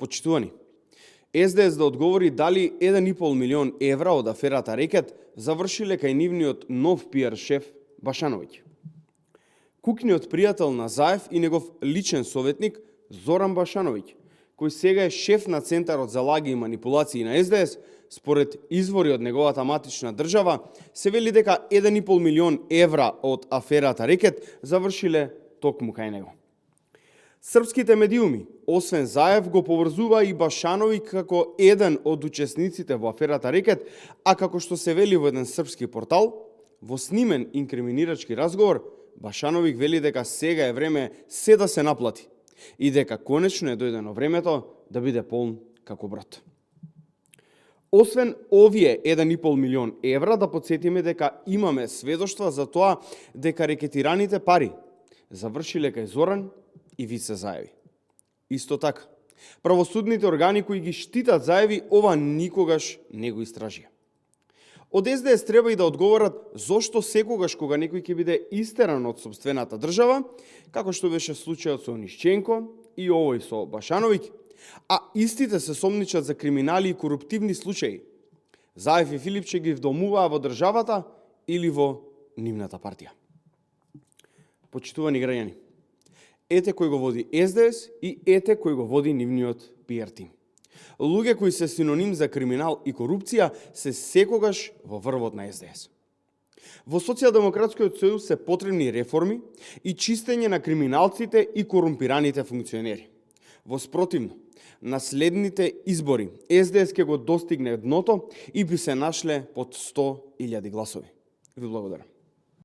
Почитувани, СДС да одговори дали 1,5 милион евра од аферата Рекет завршиле кај нивниот нов пиар шеф Башановиќ. Кукниот пријател на Заев и негов личен советник Зоран Башановиќ, кој сега е шеф на Центарот за лаги и манипулации на СДС, според извори од неговата матична држава, се вели дека 1,5 милион евра од аферата Рекет завршиле токму кај него. Српските медиуми, освен Заев, го поврзува и Башановиќ како еден од учесниците во аферата Рекет, а како што се вели во еден српски портал, во снимен инкриминирачки разговор, Башановиќ вели дека сега е време се да се наплати и дека конечно е дојдено времето да биде полн како брод. Освен овие 1,5 милион евра, да подсетиме дека имаме сведоштва за тоа дека рекетираните пари завршиле кај Зоран и Вице Заеви. Исто така, правосудните органи кои ги штитат Заеви ова никогаш не го истражија. Од СДС треба и да одговорат зошто секогаш кога некој ќе биде истеран од сопствената држава, како што беше случајот со Онишченко и овој со Башановиќ, а истите се сомничат за криминали и коруптивни случаи, Заев и Филипче ги вдомуваа во државата или во нивната партија. Почитувани граѓани, ете кој го води СДС и ете кој го води нивниот пиар тим. Луѓе кои се синоним за криминал и корупција се секогаш во врвот на СДС. Во Социјалдемократскиот сојуз се потребни реформи и чистење на криминалците и корумпираните функционери. Во спротивно, на следните избори СДС ќе го достигне дното и би се нашле под 100.000 гласови. Ви благодарам.